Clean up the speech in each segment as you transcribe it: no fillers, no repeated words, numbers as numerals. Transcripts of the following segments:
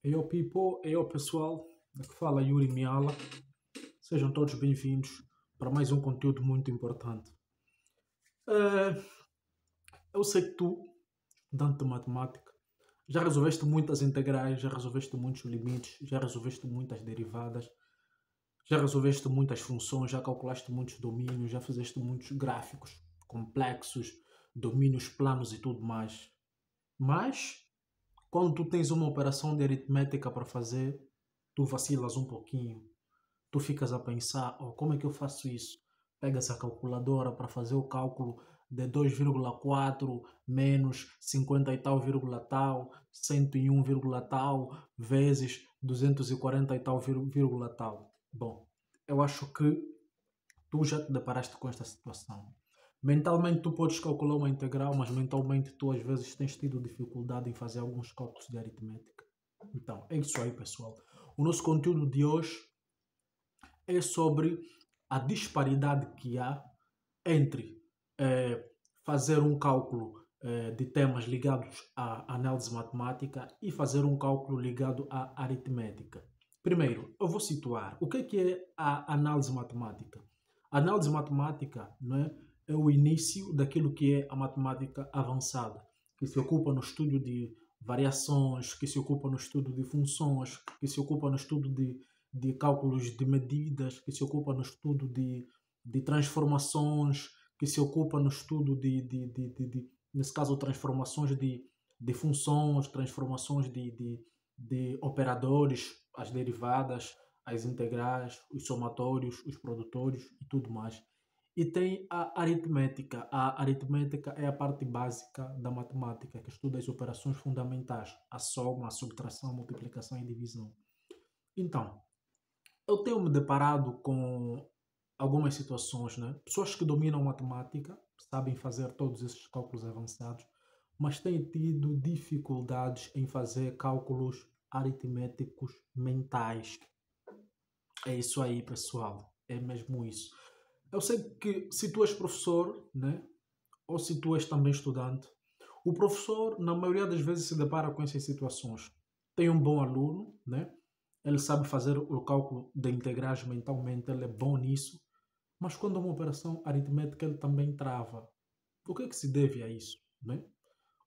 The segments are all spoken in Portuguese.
Eyo people, eyo pessoal, aqui fala Yuri Miala. Sejam todos bem-vindos para mais um conteúdo muito importante. Eu sei que tu, estudante de matemática, já resolveste muitas integrais, já resolveste muitos limites, já resolveste muitas derivadas, já resolveste muitas funções, já calculaste muitos domínios, já fizeste muitos gráficos complexos, domínios planos e tudo mais. Mas, quando tu tens uma operação de aritmética para fazer, tu vacilas um pouquinho. Tu ficas a pensar, oh, como é que eu faço isso? Pegas a calculadora para fazer o cálculo de 2,4 menos 50 e tal, vírgula tal, 101, vírgula tal, vezes 240 e tal, vírgula tal. Bom, eu acho que tu já te deparaste com esta situação. Mentalmente tu podes calcular uma integral, mas mentalmente tu às vezes tens tido dificuldade em fazer alguns cálculos de aritmética. Então, é isso aí, pessoal. O nosso conteúdo de hoje é sobre a disparidade que há entre fazer um cálculo de temas ligados à análise matemática e fazer um cálculo ligado à aritmética. Primeiro, eu vou situar o que é a análise matemática. A análise matemática, não é, é o início daquilo que é a matemática avançada, que se ocupa no estudo de variações, que se ocupa no estudo de funções, que se ocupa no estudo de cálculos de medidas, que se ocupa no estudo de transformações, que se ocupa no estudo nesse caso, transformações de funções, transformações de operadores, as derivadas, as integrais, os somatórios, os produtores e tudo mais. E tem a aritmética. A aritmética é a parte básica da matemática, que estuda as operações fundamentais, a soma, a subtração, a multiplicação e divisão. Então, eu tenho me deparado com algumas situações, né? Pessoas que dominam matemática, sabem fazer todos esses cálculos avançados, mas têm tido dificuldades em fazer cálculos aritméticos mentais. É isso aí, pessoal. É mesmo isso. Eu sei que se tu és professor, né? Ou se tu és também estudante, o professor, na maioria das vezes, se depara com essas situações. Tem um bom aluno, né? Ele sabe fazer o cálculo de integrais mentalmente, ele é bom nisso, mas quando é uma operação aritmética ele também trava. O que é que se deve a isso, né?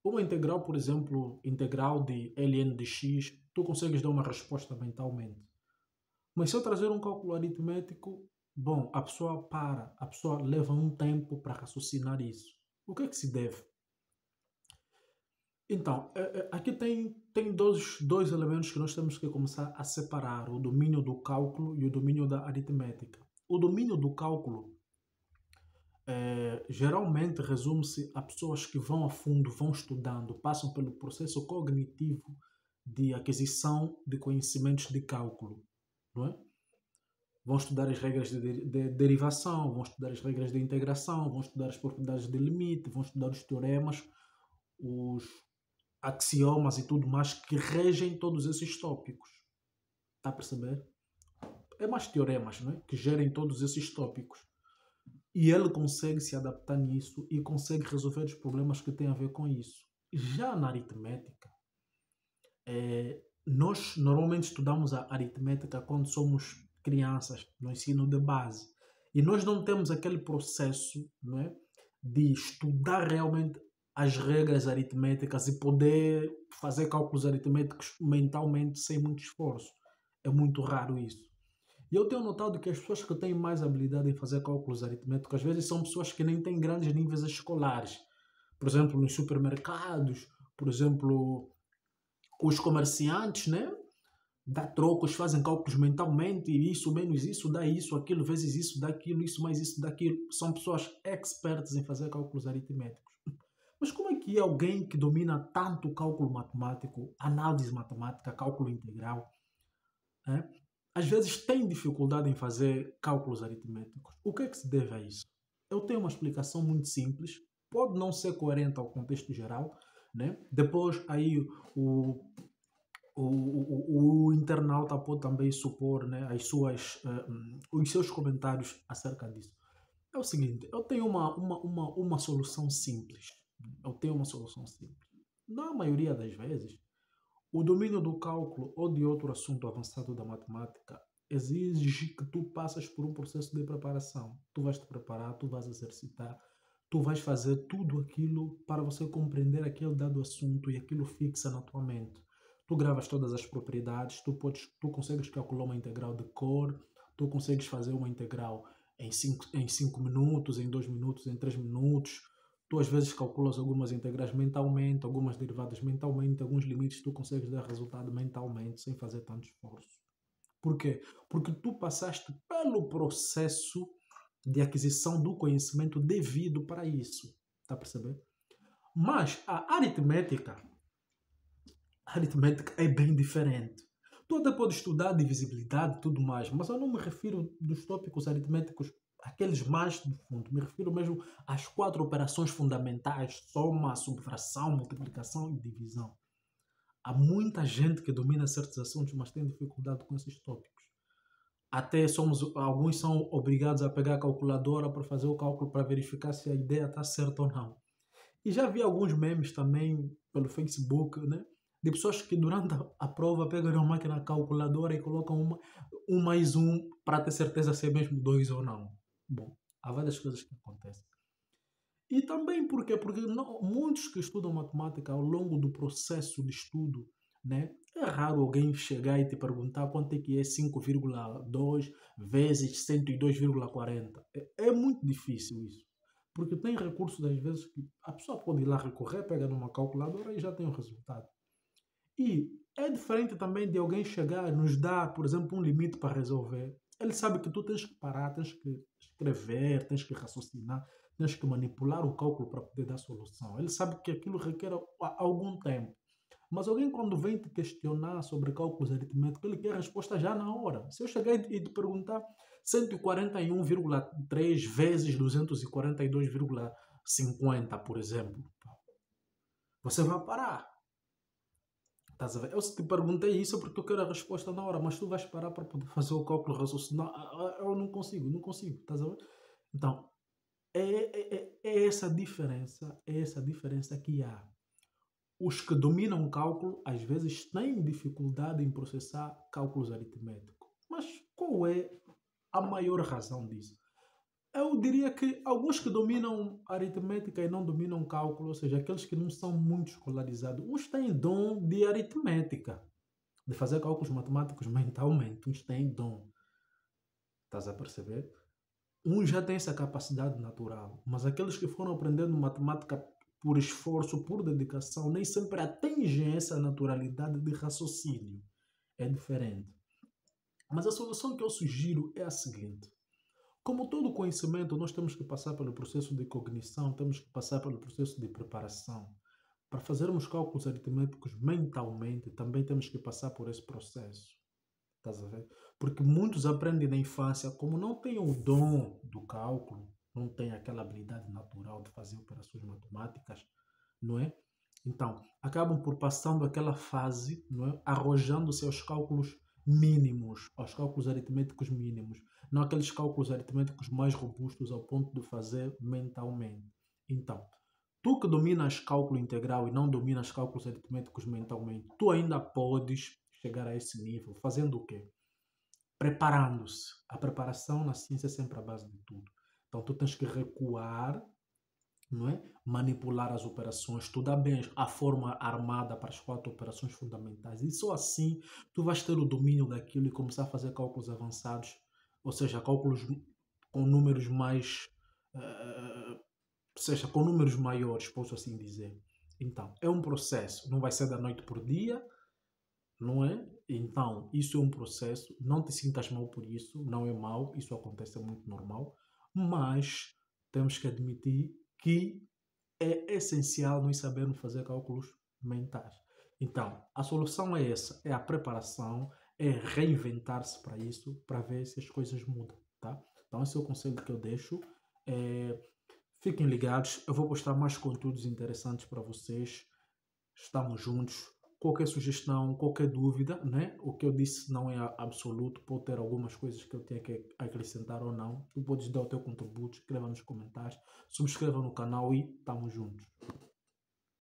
Uma integral, por exemplo, integral de ln de x, tu consegues dar uma resposta mentalmente. Mas se eu trazer um cálculo aritmético, bom, a pessoa para, a pessoa leva um tempo para raciocinar isso. O que é que se deve? Então, aqui tem dois elementos que nós temos que começar a separar: o domínio do cálculo e o domínio da aritmética. O domínio do cálculo geralmente resume-se a pessoas que vão a fundo, vão estudando, passam pelo processo cognitivo de aquisição de conhecimentos de cálculo, não é? Vão estudar as regras de derivação, vão estudar as regras de integração, vão estudar as propriedades de limite, vão estudar os teoremas, os axiomas e tudo mais que regem todos esses tópicos. Está a perceber? É mais teoremas, não é? Que gerem todos esses tópicos. E ele consegue se adaptar nisso e consegue resolver os problemas que têm a ver com isso. Já na aritmética, nós normalmente estudamos a aritmética quando somos crianças, no ensino de base. E nós não temos aquele processo, não é, de estudar realmente as regras aritméticas e poder fazer cálculos aritméticos mentalmente sem muito esforço. É muito raro isso. E eu tenho notado que as pessoas que têm mais habilidade em fazer cálculos aritméticos, às vezes são pessoas que nem têm grandes níveis escolares. Por exemplo, nos supermercados, por exemplo, os comerciantes, né? Dá trocos, fazem cálculos mentalmente, isso menos isso, dá isso, aquilo, vezes isso, dá aquilo, isso mais isso, dá aquilo. São pessoas expertas em fazer cálculos aritméticos. Mas como é que é alguém que domina tanto o cálculo matemático, análise matemática, cálculo integral, né? Às vezes tem dificuldade em fazer cálculos aritméticos? O que é que se deve a isso? Eu tenho uma explicação muito simples, pode não ser coerente ao contexto geral, né? Depois aí o internauta pode também supor, né, os seus comentários acerca disso. É o seguinte, eu tenho uma solução simples. Eu tenho uma solução simples. Na maioria das vezes, O domínio do cálculo ou de outro assunto avançado da matemática exige que tu passas por um processo de preparação. Tu vais te preparar, tu vais exercitar, tu vais fazer tudo aquilo para você compreender aquele dado assunto e aquilo fixa na tua mente. Tu gravas todas as propriedades, tu consegues calcular uma integral de cor, tu consegues fazer uma integral em 5 minutos, em 2 minutos, em 3 minutos. Tu às vezes calculas algumas integrais mentalmente, algumas derivadas mentalmente, alguns limites tu consegues dar resultado mentalmente, sem fazer tanto esforço. Por quê? Porque tu passaste pelo processo de aquisição do conhecimento devido para isso. Está a perceber? Mas a aritmética é bem diferente. Tu até podes estudar divisibilidade e tudo mais, mas eu não me refiro dos tópicos aritméticos aqueles mais do fundo. Me refiro mesmo às 4 operações fundamentais: soma, subtração, multiplicação e divisão. Há muita gente que domina certos assuntos, mas tem dificuldade com esses tópicos. Até alguns são obrigados a pegar a calculadora para fazer o cálculo para verificar se a ideia está certa ou não. E já vi alguns memes também pelo Facebook, né? De pessoas que durante a prova pegam uma máquina calculadora e colocam um mais um para ter certeza se é mesmo dois ou não. Bom, há várias coisas que acontecem. E também por quê? Porque muitos que estudam matemática ao longo do processo de estudo, né? É raro alguém chegar e te perguntar quanto é que é 5,2 vezes 102,40. É muito difícil isso. Porque tem recursos, às vezes, que a pessoa pode ir lá recorrer, pega numa calculadora e já tem o resultado. E é diferente também de alguém chegar e nos dar, por exemplo, um limite para resolver. Ele sabe que tu tens que parar, tens que escrever, tens que raciocinar, tens que manipular o cálculo para poder dar solução. Ele sabe que aquilo requer algum tempo. Mas alguém quando vem te questionar sobre cálculos aritméticos, ele quer a resposta já na hora. Se eu chegar e te perguntar 141,3 vezes 242,50, por exemplo, você vai parar. Estás a ver? Eu se te perguntei isso é porque eu quero a resposta na hora, mas tu vais parar para poder fazer o cálculo raciocinar. Eu não consigo, não consigo. Estás a ver? Então, é essa diferença que há. Os que dominam o cálculo às vezes têm dificuldade em processar cálculos aritméticos. Mas qual é a maior razão disso? Eu diria que alguns que dominam aritmética e não dominam cálculo, ou seja, aqueles que não são muito escolarizados, uns têm dom de aritmética, de fazer cálculos matemáticos mentalmente, uns têm dom. Estás a perceber? Uns já têm essa capacidade natural, mas aqueles que foram aprendendo matemática por esforço, por dedicação, nem sempre atingem essa naturalidade de raciocínio. É diferente. Mas a solução que eu sugiro é a seguinte. Como todo conhecimento, nós temos que passar pelo processo de cognição, temos que passar pelo processo de preparação. Para fazermos cálculos aritméticos mentalmente, também temos que passar por esse processo. Estás a ver? Porque muitos aprendem na infância, como não têm o dom do cálculo, não têm aquela habilidade natural de fazer operações matemáticas, não é? Então, acabam por passando aquela fase, não é? Arrojando-se aos cálculos mínimos, aos cálculos aritméticos mínimos, não aqueles cálculos aritméticos mais robustos ao ponto de fazer mentalmente. Então, tu que dominas cálculo integral e não dominas cálculos aritméticos mentalmente, tu ainda podes chegar a esse nível. Fazendo o quê? Preparando-se. A preparação na ciência é sempre a base de tudo. Então tu tens que recuar, não é? Manipular as operações, estudar bem a forma armada para as 4 operações fundamentais. E só assim tu vais ter o domínio daquilo e começar a fazer cálculos avançados, ou seja, cálculos com números mais... seja, com números maiores, posso assim dizer. Então, é um processo. Não vai ser da noite por dia, não é? Então, isso é um processo. Não te sintas mal por isso. Não é mal. Isso acontece, é muito normal. Mas temos que admitir que é essencial nós sabermos fazer cálculos mentais. Então, a solução é essa. É a preparação. É reinventar-se para isso. Para ver se as coisas mudam. Tá? Então, esse é o conselho que eu deixo. Fiquem ligados. Eu vou postar mais conteúdos interessantes para vocês. Estamos juntos. Qualquer sugestão, qualquer dúvida, né? O que eu disse não é absoluto, pode ter algumas coisas que eu tenho que acrescentar ou não. Tu podes dar o teu contributo, escreva nos comentários, subscreva no canal e estamos juntos.